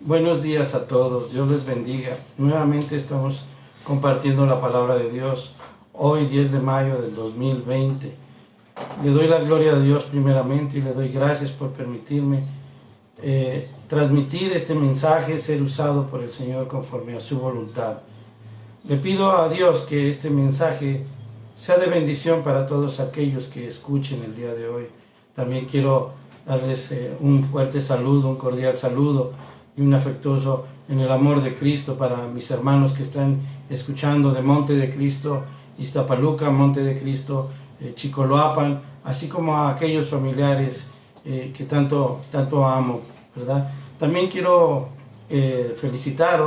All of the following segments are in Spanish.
Buenos días a todos, Dios les bendiga. Nuevamente estamos compartiendo la palabra de Dios, hoy 10 de mayo del 2020. Le doy la gloria a Dios primeramente y le doy gracias por permitirme transmitir este mensaje, ser usado por el Señor conforme a su voluntad. Le pido a Dios que este mensaje sea de bendición para todos aquellos que escuchen el día de hoy. También quiero darles un fuerte saludo, un cordial saludo y un afectuoso en el amor de Cristo para mis hermanos que están escuchando de Monte de Cristo, Iztapaluca, Monte de Cristo, Chicoloapan, así como a aquellos familiares que tanto amo, ¿verdad? También quiero felicitar,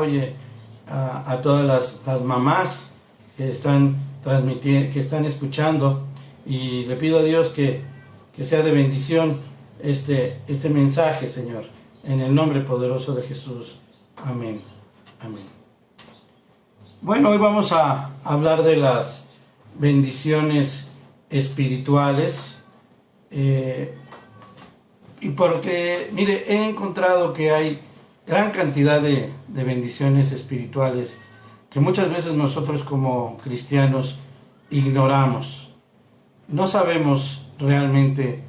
a todas las mamás que están transmitiendo, que están escuchando, y le pido a Dios que sea de bendición este mensaje, Señor, en el nombre poderoso de Jesús. Amén. Amén. Bueno, hoy vamos a hablar de las bendiciones espirituales, y porque, mire, he encontrado que hay gran cantidad de bendiciones espirituales que muchas veces nosotros como cristianos ignoramos. No sabemos realmente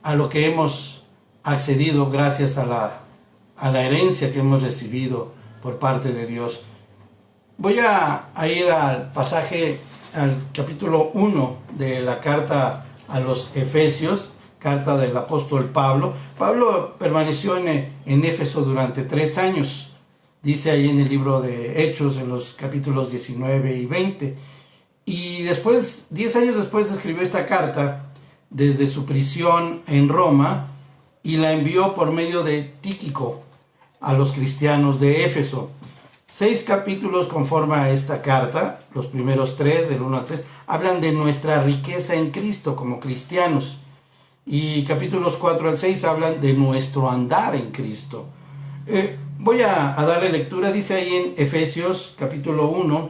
a lo que hemos accedido gracias a la herencia que hemos recibido por parte de Dios. Voy a ir al pasaje, al capítulo 1 de la carta a los Efesios, carta del apóstol Pablo. Pablo permaneció en Éfeso durante 3 años, dice ahí en el libro de Hechos, en los capítulos 19 y 20. Y después, 10 años después, escribió esta carta desde su prisión en Roma y la envió por medio de Tíquico a los cristianos de Éfeso. 6 capítulos conforman esta carta. Los primeros 3, del 1 al 3, hablan de nuestra riqueza en Cristo como cristianos. Y capítulos 4 al 6 hablan de nuestro andar en Cristo. Voy a darle lectura. Dice ahí en Efesios capítulo 1,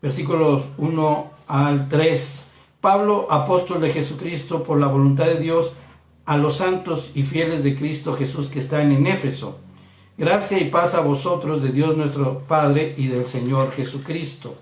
versículos 1 al 3. Pablo, apóstol de Jesucristo, por la voluntad de Dios, a los santos y fieles de Cristo Jesús que están en Éfeso. Gracia y paz a vosotros de Dios nuestro Padre y del Señor Jesucristo.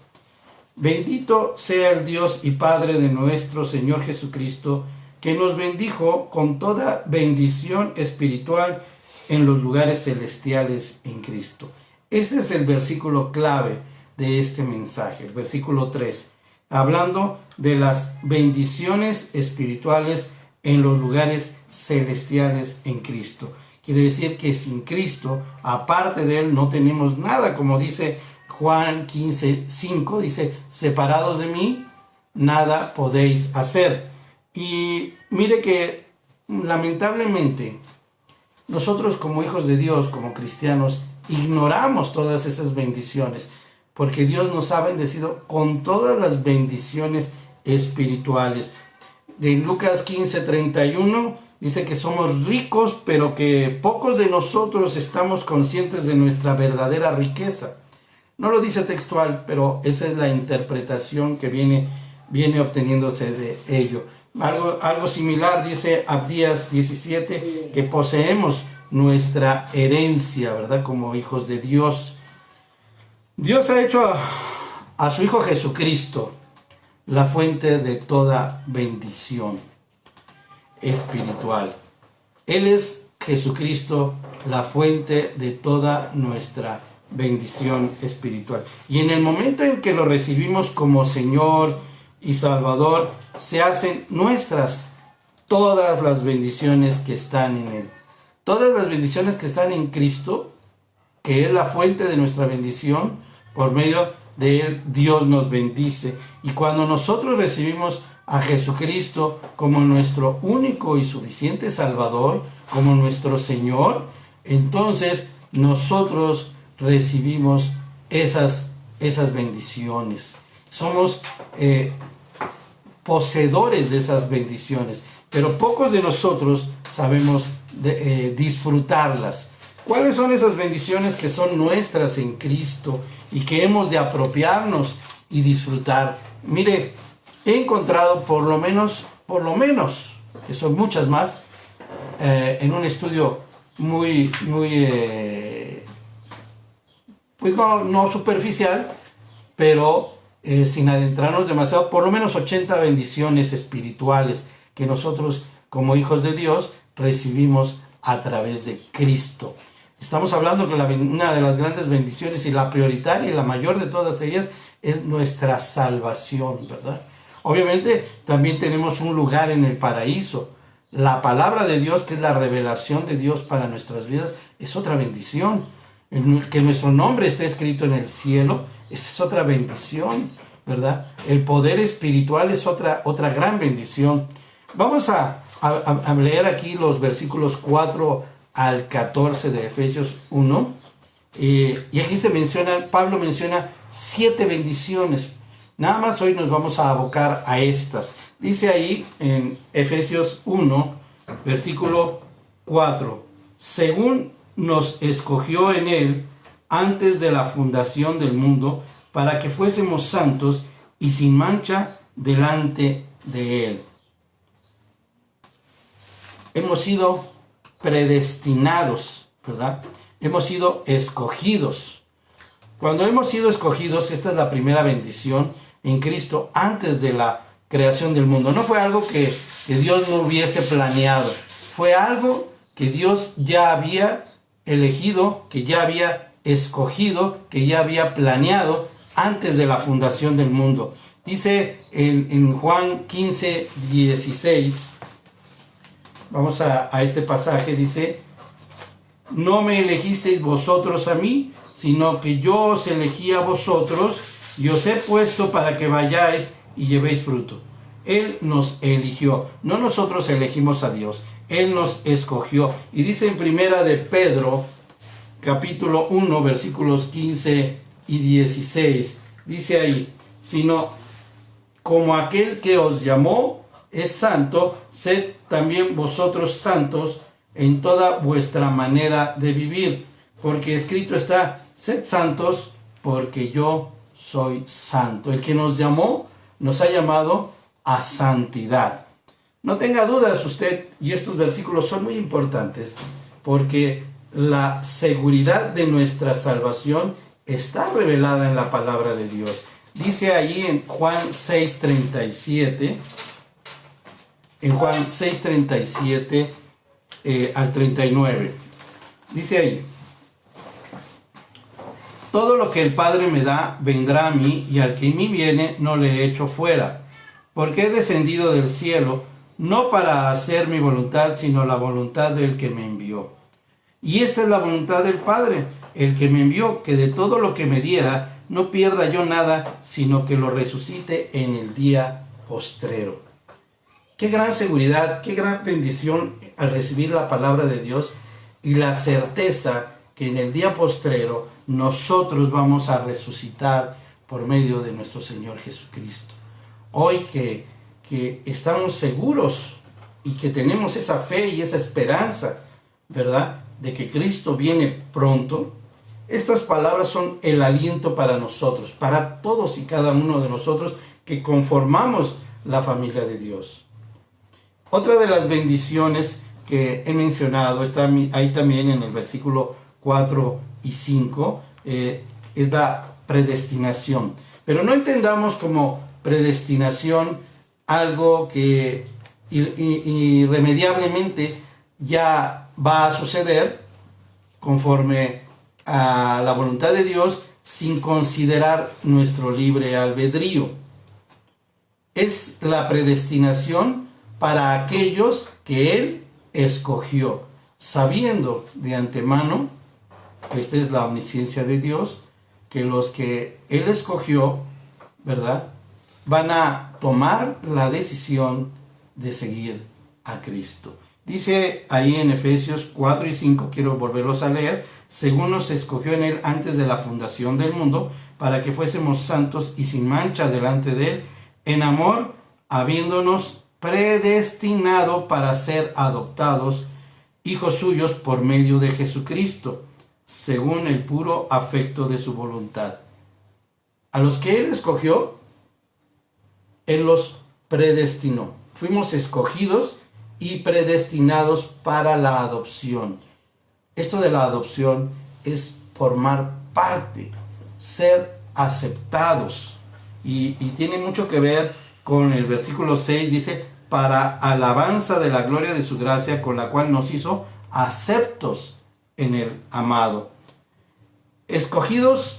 Bendito sea el Dios y Padre de nuestro Señor Jesucristo, que nos bendijo con toda bendición espiritual en los lugares celestiales en Cristo. Este es el versículo clave de este mensaje, el versículo 3, hablando de las bendiciones espirituales en los lugares celestiales en Cristo. Quiere decir que sin Cristo, aparte de Él, no tenemos nada, como dice Juan 15:5, dice, separados de mí, nada podéis hacer. Y mire que lamentablemente nosotros como hijos de Dios, como cristianos, ignoramos todas esas bendiciones, porque Dios nos ha bendecido con todas las bendiciones espirituales. De Lucas 15:31 dice que somos ricos, pero que pocos de nosotros estamos conscientes de nuestra verdadera riqueza. No lo dice textual, pero esa es la interpretación que viene obteniéndose de ello. Algo similar dice Abdías 17, que poseemos nuestra herencia, ¿verdad? Como hijos de Dios. Dios ha hecho a su Hijo Jesucristo la fuente de toda bendición espiritual. Él es Jesucristo, la fuente de toda nuestra bendición espiritual. Y en el momento en que lo recibimos como Señor y Salvador, se hacen nuestras todas las bendiciones que están en Él. Todas las bendiciones que están en Cristo, que es la fuente de nuestra bendición, por medio de Él Dios nos bendice. Y cuando nosotros recibimos a Jesucristo como nuestro único y suficiente Salvador, como nuestro Señor, entonces nosotros recibimos esas bendiciones. Somos poseedores de esas bendiciones, pero pocos de nosotros sabemos disfrutarlas. ¿Cuáles son esas bendiciones que son nuestras en Cristo y que hemos de apropiarnos y disfrutar? Mire, he encontrado por lo menos, que son muchas más, en un estudio pues no superficial, pero sin adentrarnos demasiado, por lo menos 80 bendiciones espirituales que nosotros como hijos de Dios recibimos a través de Cristo. Estamos hablando que una de las grandes bendiciones y la prioritaria y la mayor de todas ellas es nuestra salvación, ¿verdad? Obviamente también tenemos un lugar en el paraíso. La palabra de Dios, que es la revelación de Dios para nuestras vidas, es otra bendición. Que nuestro nombre esté escrito en el cielo, esa es otra bendición, ¿verdad? El poder espiritual es otra gran bendición. Vamos a leer aquí los versículos 4 al 14 de Efesios 1. Y aquí Pablo menciona 7 bendiciones. Nada más hoy nos vamos a abocar a estas. Dice ahí en Efesios 1, versículo 4, según nos escogió en él antes de la fundación del mundo, para que fuésemos santos y sin mancha delante de él. Hemos sido predestinados, ¿verdad? Hemos sido escogidos. Cuando hemos sido escogidos, esta es la primera bendición en Cristo antes de la creación del mundo. No fue algo que Dios no hubiese planeado. Fue algo que Dios ya había elegido, que ya había escogido, que ya había planeado antes de la fundación del mundo. Dice en Juan 15, 16, vamos a este pasaje, dice, no me elegisteis vosotros a mí, sino que yo os elegí a vosotros y os he puesto para que vayáis y llevéis fruto. Él nos eligió, no nosotros elegimos a Dios, Él nos escogió. Y dice en primera de Pedro, capítulo 1, versículos 15 y 16, dice ahí, sino como aquel que os llamó es santo, sed también vosotros santos en toda vuestra manera de vivir, porque escrito está, sed santos porque yo soy santo. El que nos llamó, nos ha llamado a santidad. No tenga dudas usted, y estos versículos son muy importantes, porque la seguridad de nuestra salvación está revelada en la palabra de Dios. Dice allí en Juan 6:37, en Juan 6:37 al 39, dice ahí, todo lo que el Padre me da vendrá a mí, y al que en mí viene no le echo fuera, porque he descendido del cielo no para hacer mi voluntad, sino la voluntad del que me envió. Y esta es la voluntad del Padre, el que me envió, que de todo lo que me diera no pierda yo nada, sino que lo resucite en el día postrero. Qué gran seguridad, qué gran bendición al recibir la palabra de Dios y la certeza que en el día postrero nosotros vamos a resucitar por medio de nuestro Señor Jesucristo. Hoy que estamos seguros y que tenemos esa fe y esa esperanza, ¿verdad?, de que Cristo viene pronto, estas palabras son el aliento para nosotros, para todos y cada uno de nosotros que conformamos la familia de Dios. Otra de las bendiciones que he mencionado, está ahí también en el versículo 4 y 5, es la predestinación. Pero no entendamos como predestinación algo que irremediablemente ya va a suceder conforme a la voluntad de Dios sin considerar nuestro libre albedrío. Es la predestinación para aquellos que Él escogió, sabiendo de antemano, esta es la omnisciencia de Dios, que los que Él escogió, ¿verdad?, van a tomar la decisión de seguir a Cristo. Dice ahí en Efesios 4 y 5, quiero volverlos a leer, según nos escogió en Él antes de la fundación del mundo, para que fuésemos santos y sin mancha delante de Él, en amor, habiéndonos predestinado para ser adoptados hijos suyos por medio de Jesucristo, según el puro afecto de su voluntad. A los que Él escogió, Él los predestinó. Fuimos escogidos y predestinados para la adopción. Esto de la adopción es formar parte, ser aceptados. Y tiene mucho que ver con el versículo 6, dice, para alabanza de la gloria de su gracia, con la cual nos hizo aceptos en el amado. Escogidos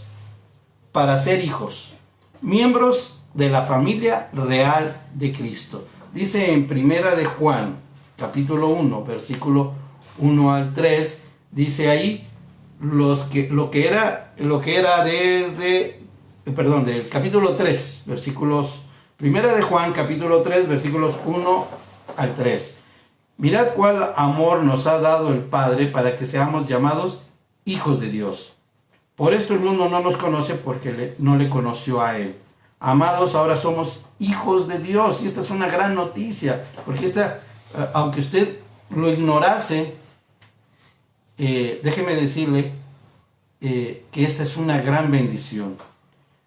para ser hijos, miembros de la familia real de Cristo. Dice en Primera de Juan, capítulo 1, versículo 1 al 3, dice ahí, lo que era del capítulo 3, versículos, Primera de Juan, capítulo 3, versículos 1 al 3. Mirad cuál amor nos ha dado el Padre para que seamos llamados hijos de Dios. Por esto el mundo no nos conoce porque no le conoció a Él. Amados, ahora somos hijos de Dios. Y esta es una gran noticia, porque aunque usted lo ignorase, déjeme decirle que esta es una gran bendición.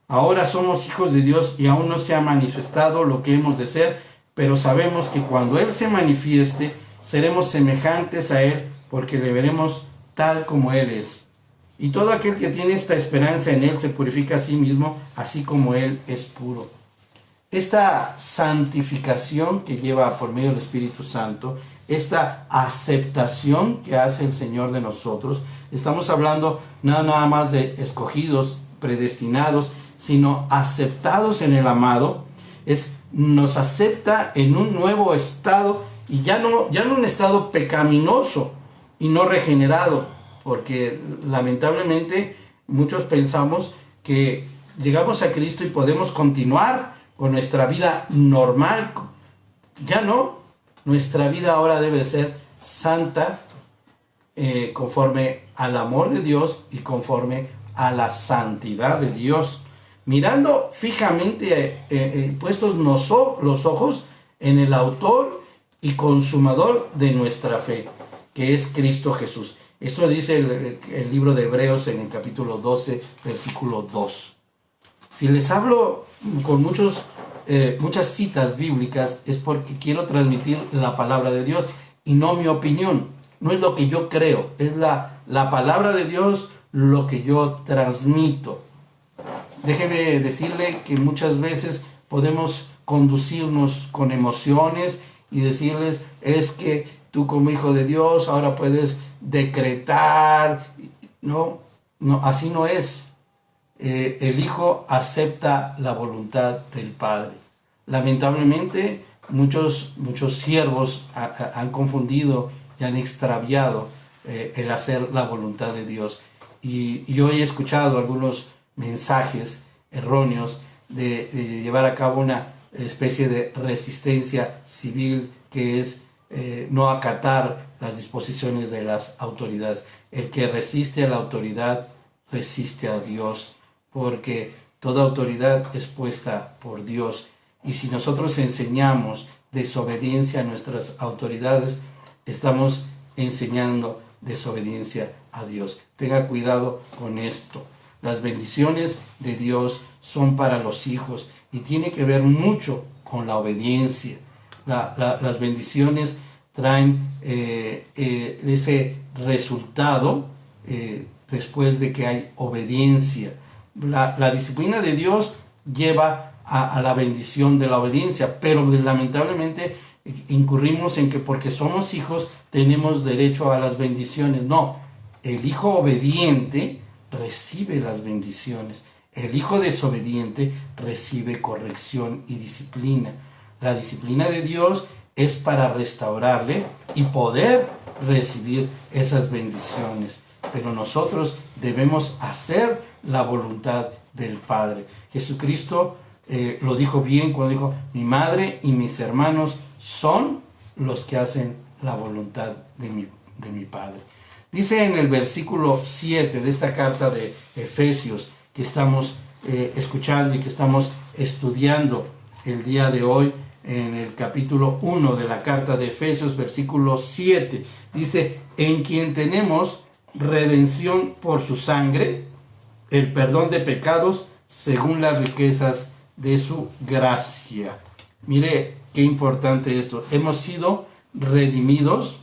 Ahora somos hijos de Dios y aún no se ha manifestado lo que hemos de ser, pero sabemos que cuando Él se manifieste, seremos semejantes a Él, porque le veremos tal como Él es. Y todo aquel que tiene esta esperanza en Él se purifica a sí mismo, así como Él es puro. Esta santificación que lleva por medio del Espíritu Santo, esta aceptación que hace el Señor de nosotros, estamos hablando nada más de escogidos, predestinados, sino aceptados en el amado, nos acepta en un nuevo estado, y ya no un estado pecaminoso y no regenerado, porque lamentablemente muchos pensamos que llegamos a Cristo y podemos continuar con nuestra vida normal. Ya no, nuestra vida ahora debe ser santa, conforme al amor de Dios y conforme a la santidad de Dios, mirando fijamente, puestos los ojos en el autor y consumador de nuestra fe, que es Cristo Jesús. Esto dice el libro de Hebreos en el capítulo 12, versículo 2. Si les hablo con muchas citas bíblicas, es porque quiero transmitir la palabra de Dios y no mi opinión. No es lo que yo creo, es la palabra de Dios lo que yo transmito. Déjeme decirle que muchas veces podemos conducirnos con emociones y decirles, es que tú como hijo de Dios ahora puedes decretar. No, así no es. El Hijo acepta la voluntad del Padre. Lamentablemente, muchos siervos han confundido y han extraviado el hacer la voluntad de Dios. Y yo he escuchado algunos mensajes erróneos de llevar a cabo una especie de resistencia civil, que es no acatar las disposiciones de las autoridades. El que resiste a la autoridad resiste a Dios, porque toda autoridad es puesta por Dios. Y si nosotros enseñamos desobediencia a nuestras autoridades, estamos enseñando desobediencia a Dios. Tenga cuidado con esto. Las bendiciones de Dios son para los hijos y tiene que ver mucho con la obediencia. Las bendiciones traen ese resultado después de que hay obediencia. La disciplina de Dios lleva a la bendición de la obediencia, pero lamentablemente incurrimos en que porque somos hijos tenemos derecho a las bendiciones. No, el hijo obediente recibe las bendiciones. El hijo desobediente recibe corrección y disciplina. La disciplina de Dios es para restaurarle y poder recibir esas bendiciones. Pero nosotros debemos hacer la voluntad del Padre. Jesucristo lo dijo bien cuando dijo, mi madre y mis hermanos son los que hacen la voluntad de mi Padre. Dice en el versículo 7 de esta carta de Efesios que estamos escuchando y que estamos estudiando el día de hoy, en el capítulo 1 de la carta de Efesios, versículo 7, dice, en quien tenemos redención por su sangre, el perdón de pecados según las riquezas de su gracia. Mire qué importante esto. Hemos sido redimidos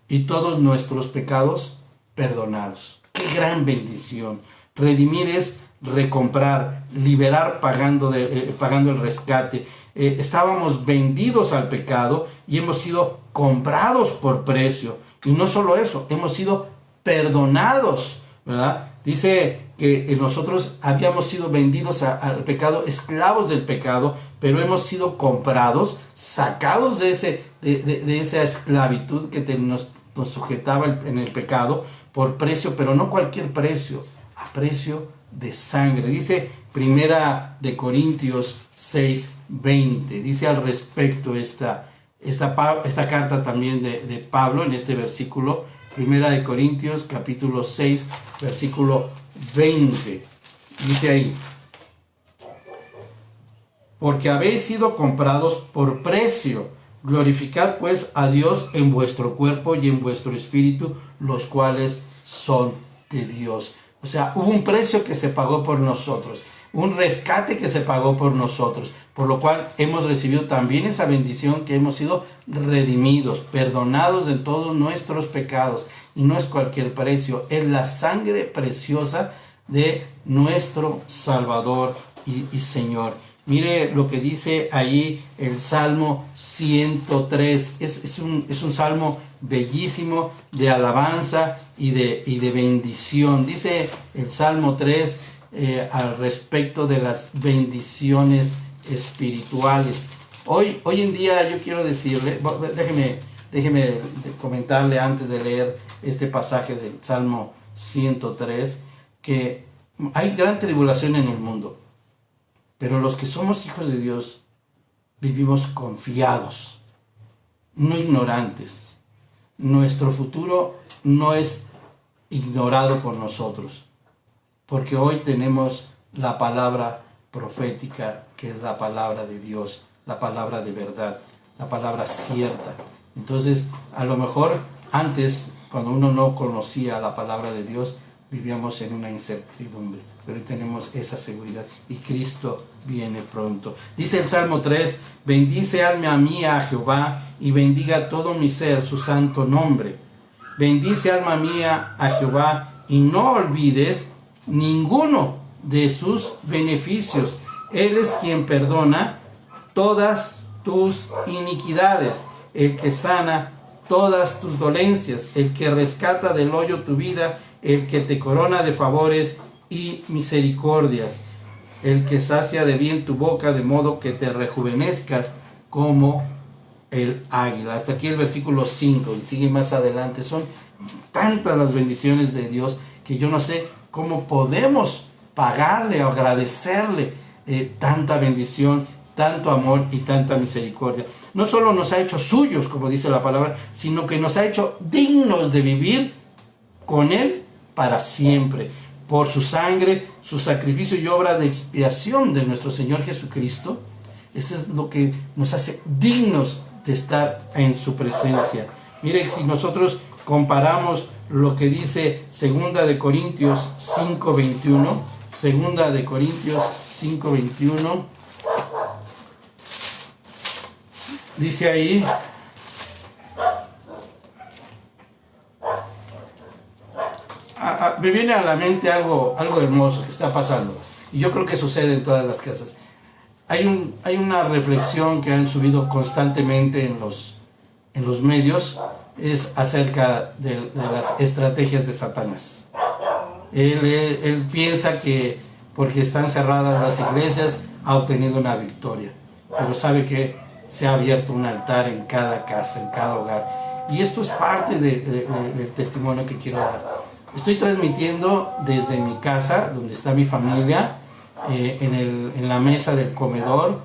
y todos nuestros pecados perdonados. ¡Qué gran bendición! Redimir es recomprar, liberar pagando el rescate. Estábamos vendidos al pecado y hemos sido comprados por precio. Y no solo eso, hemos sido perdonados, ¿verdad? Dice que nosotros habíamos sido vendidos al pecado, esclavos del pecado, pero hemos sido comprados, sacados de esa esclavitud que nos sujetaba en el pecado por precio, pero no cualquier precio, a precio de sangre. Dice Primera de Corintios 6:20, dice al respecto esta carta también de Pablo en este versículo, Primera de Corintios capítulo 6, versículo 20, dice ahí: porque habéis sido comprados por precio, glorificad pues a Dios en vuestro cuerpo y en vuestro espíritu, los cuales son de Dios. O sea, hubo un precio que se pagó por nosotros, un rescate que se pagó por nosotros, por lo cual hemos recibido también esa bendición, que hemos sido redimidos, perdonados de todos nuestros pecados. Y no es cualquier precio, es la sangre preciosa de nuestro Salvador y Señor. Mire lo que dice allí el Salmo 103. Es un salmo bellísimo de alabanza y de bendición. Dice el Salmo 3 al respecto de las bendiciones espirituales. Hoy en día yo quiero decirle, déjeme comentarle antes de leer este pasaje del Salmo 103, que hay gran tribulación en el mundo, pero los que somos hijos de Dios vivimos confiados, no ignorantes. Nuestro futuro no es ignorado por nosotros, porque hoy tenemos la palabra profética, que es la palabra de Dios, la palabra de verdad, la palabra cierta. Entonces, a lo mejor antes, cuando uno no conocía la palabra de Dios, vivíamos en una incertidumbre, pero hoy tenemos esa seguridad y Cristo viene pronto. Dice el Salmo 3: bendice alma mía a Jehová y bendiga todo mi ser su santo nombre. Bendice alma mía a Jehová y no olvides ninguno de sus beneficios. Él es quien perdona todas tus iniquidades, el que sana todas tus dolencias, el que rescata del hoyo tu vida, el que te corona de favores y misericordias, el que sacia de bien tu boca, de modo que te rejuvenezcas como el águila. Hasta aquí el versículo 5, y sigue más adelante. Son tantas las bendiciones de Dios que yo no sé cómo podemos pagarle o agradecerle tanta bendición, tanto amor y tanta misericordia. No solo nos ha hecho suyos, como dice la palabra, sino que nos ha hecho dignos de vivir con Él para siempre. Por su sangre, su sacrificio y obra de expiación de nuestro Señor Jesucristo, eso es lo que nos hace dignos de estar en su presencia. Mire, si nosotros comparamos lo que dice 2 de Corintios 5:21, 2 de Corintios 5:21, dice ahí: me viene a la mente algo hermoso que está pasando, y yo creo que sucede en todas las casas. Hay una reflexión que han subido constantemente en los medios, es acerca de las estrategias de Satanás. Él piensa que porque están cerradas las iglesias ha obtenido una victoria, pero sabe que se ha abierto un altar en cada casa, en cada hogar, y esto es parte del testimonio que quiero dar. Estoy transmitiendo desde mi casa, donde está mi familia, en la mesa del comedor,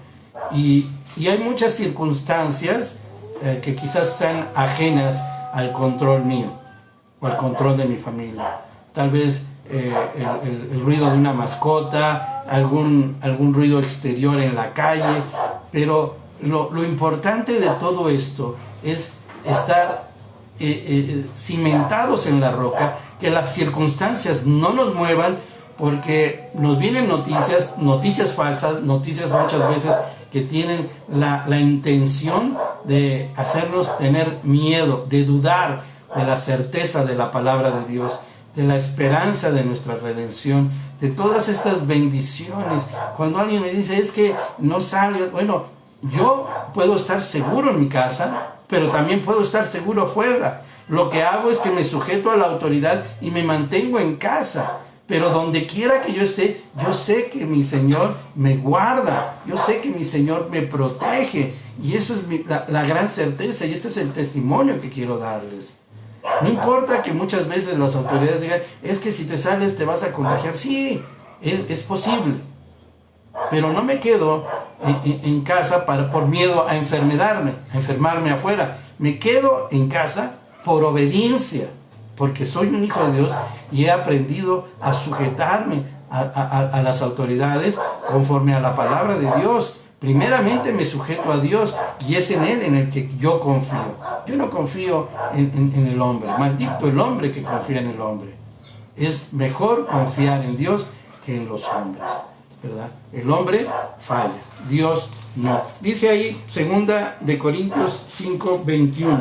y hay muchas circunstancias que quizás sean ajenas al control mío o al control de mi familia. Tal vez el ruido de una mascota, algún ruido exterior en la calle, pero lo importante de todo esto es estar cimentados en la roca, que las circunstancias no nos muevan, porque nos vienen noticias falsas, noticias muchas veces que tienen la intención de hacernos tener miedo, de dudar, de la certeza de la palabra de Dios, de la esperanza de nuestra redención, de todas estas bendiciones. Cuando alguien me dice, es que no salgas, bueno, yo puedo estar seguro en mi casa, pero también puedo estar seguro afuera. Lo que hago es que me sujeto a la autoridad y me mantengo en casa. Pero donde quiera que yo esté, yo sé que mi Señor me guarda, yo sé que mi Señor me protege. Y eso es la gran certeza, y este es el testimonio que quiero darles. No importa que muchas veces las autoridades digan, es que si te sales te vas a contagiar. Sí, es posible. Pero no me quedo en casa por miedo a enfermarme afuera. Me quedo en casa por obediencia, porque soy un hijo de Dios y he aprendido a sujetarme a las autoridades conforme a la palabra de Dios. Primeramente me sujeto a Dios y es en Él en el que yo confío. Yo no confío en el hombre. Maldito el hombre que confía en el hombre. Es mejor confiar en Dios que en los hombres, ¿verdad? El hombre falla, Dios no. Dice ahí, 2 Corintios 5:21.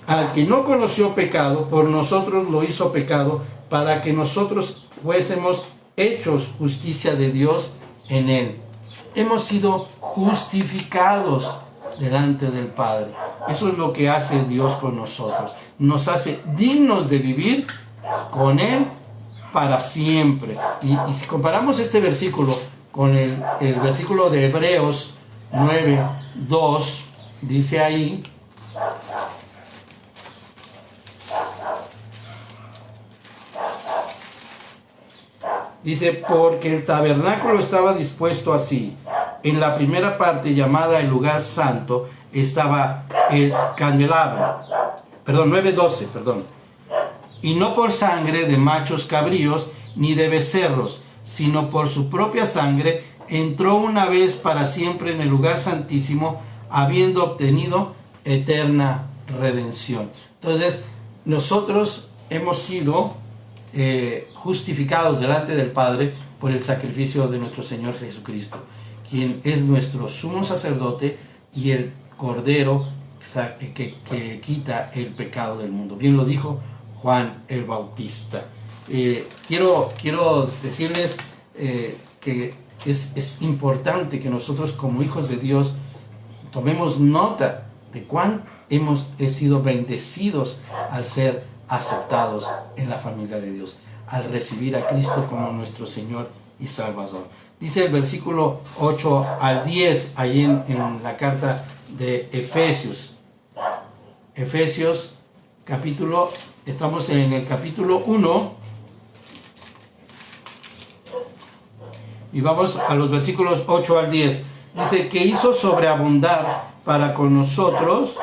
Al que no conoció pecado, por nosotros lo hizo pecado, para que nosotros fuésemos hechos justicia de Dios en él. Hemos sido justificados delante del Padre. Eso es lo que hace Dios con nosotros. Nos hace dignos de vivir con Él para siempre. Y si comparamos este versículo con el versículo de Hebreos 9:2, dice ahí, dice, porque el tabernáculo estaba dispuesto así. En la primera parte, llamada el lugar santo, estaba el candelabro. 9:12, y no por sangre de machos cabríos ni de becerros, sino por su propia sangre, entró una vez para siempre en el lugar santísimo, habiendo obtenido eterna redención. Entonces, nosotros hemos sido justificados delante del Padre por el sacrificio de nuestro Señor Jesucristo, quien es nuestro sumo sacerdote y el Cordero que quita el pecado del mundo. Bien lo dijo Juan el Bautista. Quiero decirles que es importante que nosotros como hijos de Dios tomemos nota de cuán hemos sido bendecidos al ser aceptados en la familia de Dios, al recibir a Cristo como nuestro Señor y Salvador. Dice el versículo 8 al 10, ahí en la carta de Efesios. Efesios, estamos en el capítulo 1, y vamos a los versículos 8 al 10. Dice que hizo sobreabundar para con nosotros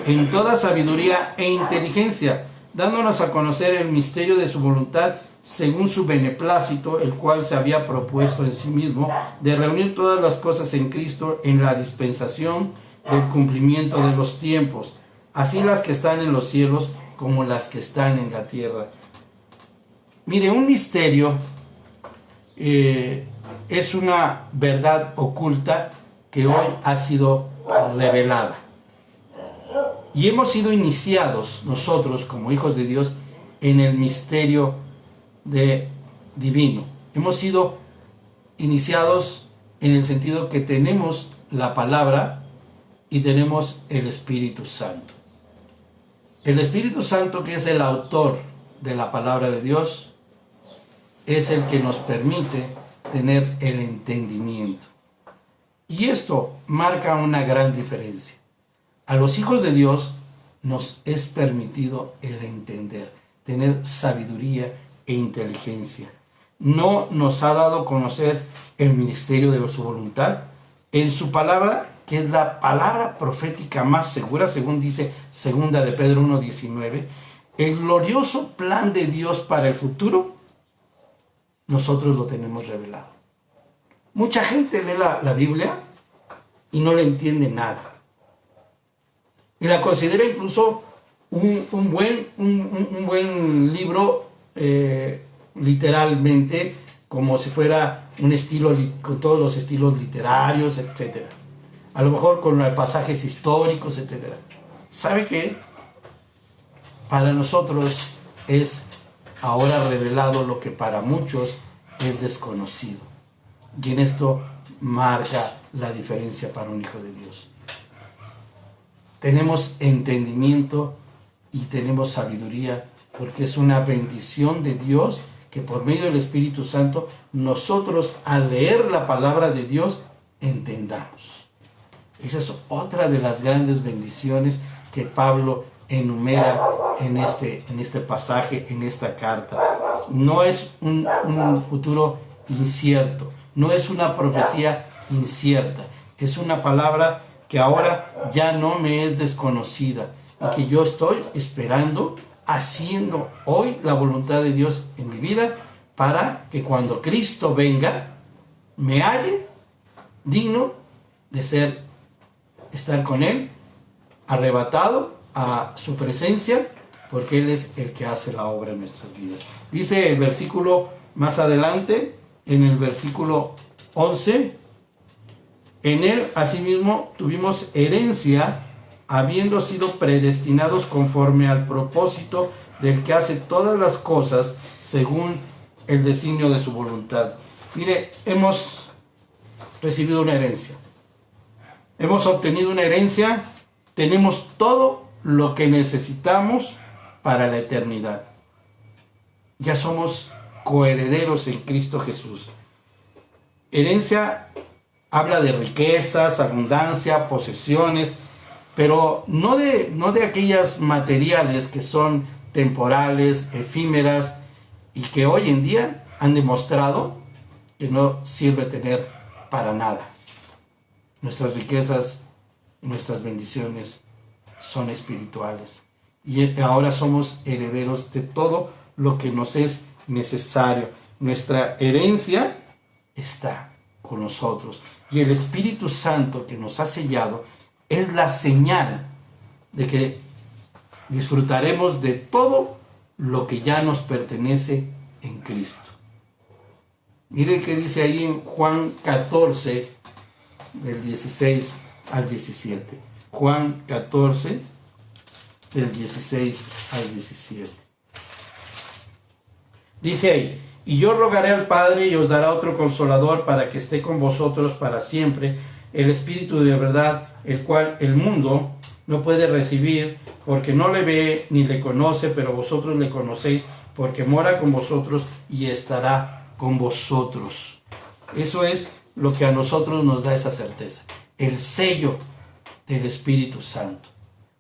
en toda sabiduría e inteligencia, dándonos a conocer el misterio de su voluntad según su beneplácito, el cual se había propuesto en sí mismo, de reunir todas las cosas en Cristo en la dispensación del cumplimiento de los tiempos, así las que están en los cielos como las que están en la tierra. Mire, un misterio es una verdad oculta que hoy ha sido revelada. Y hemos sido iniciados nosotros como hijos de Dios en el misterio divino. Hemos sido iniciados en el sentido que tenemos la palabra y tenemos el Espíritu Santo. El Espíritu Santo, que es el autor de la palabra de Dios, es el que nos permite tener el entendimiento. Y esto marca una gran diferencia. A los hijos de Dios nos es permitido el entender, tener sabiduría e inteligencia. No nos ha dado a conocer el ministerio de su voluntad en su palabra, que es la palabra profética más segura, según dice 2 de Pedro 1:19, el glorioso plan de Dios para el futuro, nosotros lo tenemos revelado. Mucha gente lee la Biblia y no le entiende nada. Y la considera incluso un buen libro, literalmente, como si fuera un estilo, con todos los estilos literarios, etc. A lo mejor con pasajes históricos, etc. ¿sabe qué? Para nosotros es ahora revelado lo que para muchos es desconocido. Y en esto marca la diferencia para un hijo de Dios. Tenemos entendimiento y tenemos sabiduría, porque es una bendición de Dios que por medio del Espíritu Santo nosotros al leer la palabra de Dios entendamos. Esa es otra de las grandes bendiciones que Pablo enumera en este pasaje, en esta carta. No es un futuro incierto, no es una profecía incierta, es una palabra que ahora ya no me es desconocida y que yo estoy esperando, haciendo hoy la voluntad de Dios en mi vida, para que cuando Cristo venga me halle digno de estar con Él, arrebatado a su presencia, porque Él es el que hace la obra en nuestras vidas. Dice el versículo más adelante, en el versículo 11, en Él asimismo tuvimos herencia, habiendo sido predestinados conforme al propósito del que hace todas las cosas según el designio de su voluntad. Mire, hemos recibido una herencia. Hemos obtenido una herencia, tenemos todo lo que necesitamos para la eternidad. Ya somos coherederos en Cristo Jesús. Herencia habla de riquezas, abundancia, posesiones, pero no de aquellas materiales que son temporales, efímeras y que hoy en día han demostrado que no sirve tener para nada. Nuestras riquezas, nuestras bendiciones son espirituales y ahora somos herederos de todo lo que nos es necesario. Nuestra herencia está con nosotros y el Espíritu Santo que nos ha sellado es la señal de que disfrutaremos de todo lo que ya nos pertenece en Cristo. Mire que dice ahí en Juan 14, del 16 al 17. Juan 14, del 16 al 17. Dice ahí: y yo rogaré al Padre y os dará otro consolador para que esté con vosotros para siempre, el Espíritu de verdad, el cual el mundo no puede recibir porque no le ve ni le conoce, pero vosotros le conocéis porque mora con vosotros y estará con vosotros. Eso es lo que a nosotros nos da esa certeza, el sello del Espíritu Santo.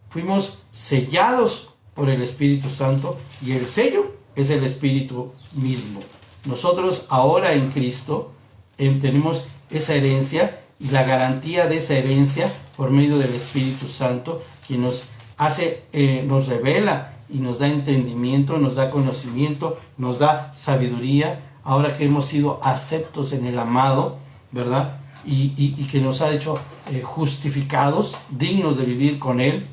Fuimos sellados por el Espíritu Santo y el sello es el Espíritu mismo. Nosotros ahora en Cristo tenemos esa herencia y la garantía de esa herencia por medio del Espíritu Santo, que nos revela y nos da entendimiento, nos da conocimiento, nos da sabiduría, ahora que hemos sido aceptos en el amado, ¿verdad? Y que nos ha hecho justificados, dignos de vivir con Él,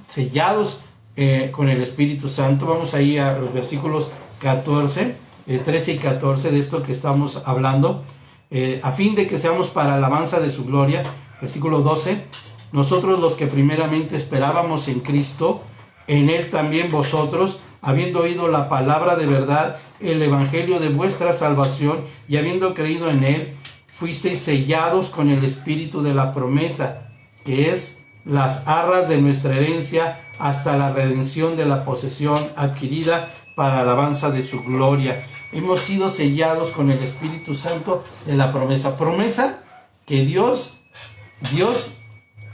sellados con el Espíritu Santo. Vamos ahí a los versículos 13 y 14 de esto que estamos hablando. A fin de que seamos para alabanza de su gloria. Versículo 12: nosotros los que primeramente esperábamos en Cristo, en Él también vosotros, habiendo oído la palabra de verdad, el evangelio de vuestra salvación, y habiendo creído en Él, fuisteis sellados con el Espíritu de la promesa, que es las arras de nuestra herencia, hasta la redención de la posesión adquirida para alabanza de su gloria. Hemos sido sellados con el Espíritu Santo de la promesa. Promesa que Dios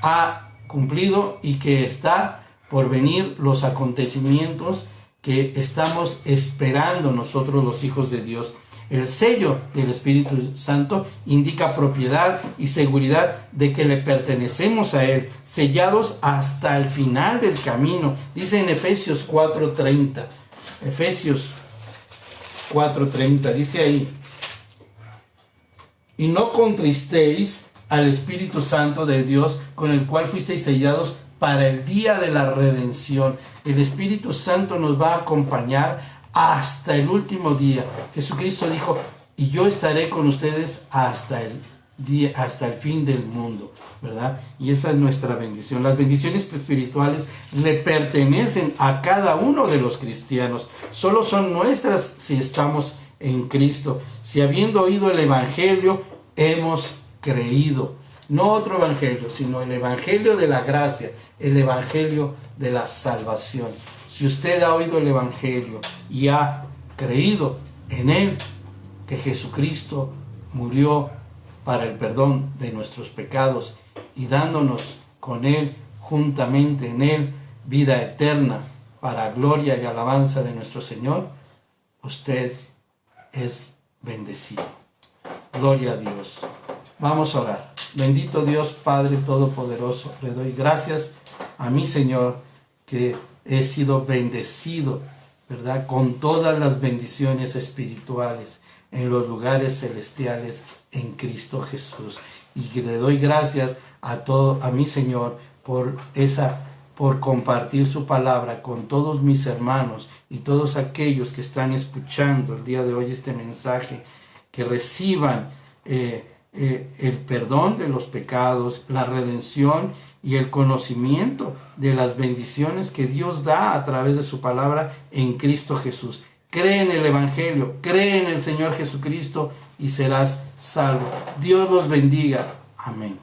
ha cumplido y que está por venir, los acontecimientos que estamos esperando nosotros los hijos de Dios. El sello del Espíritu Santo indica propiedad y seguridad de que le pertenecemos a Él, sellados hasta el final del camino. Dice en Efesios 4:30. Efesios 4:30, dice ahí: y no contristéis al Espíritu Santo de Dios, con el cual fuisteis sellados para el día de la redención. El Espíritu Santo nos va a acompañar hasta el último día. Jesucristo dijo: y yo estaré con ustedes hasta el hasta el fin del mundo, ¿verdad? Y esa es nuestra bendición. Las bendiciones espirituales le pertenecen a cada uno de los cristianos. Solo son nuestras si estamos en Cristo. Si habiendo oído el Evangelio, hemos creído. No otro Evangelio, sino el Evangelio de la gracia, el Evangelio de la salvación. Si usted ha oído el Evangelio y ha creído en él, que Jesucristo murió para el perdón de nuestros pecados y dándonos con él, juntamente en él, vida eterna para gloria y alabanza de nuestro Señor, usted es bendecido. Gloria a Dios. Vamos a orar. Bendito Dios Padre Todopoderoso, le doy gracias a mi Señor que he sido bendecido, ¿verdad? Con todas las bendiciones espirituales en los lugares celestiales en Cristo Jesús. Y le doy gracias a mi Señor por compartir su palabra con todos mis hermanos y todos aquellos que están escuchando el día de hoy este mensaje, que reciban el perdón de los pecados, la redención y el conocimiento de las bendiciones que Dios da a través de su palabra en Cristo Jesús. Cree en el Evangelio, cree en el Señor Jesucristo y serás salvo. Dios los bendiga. Amén.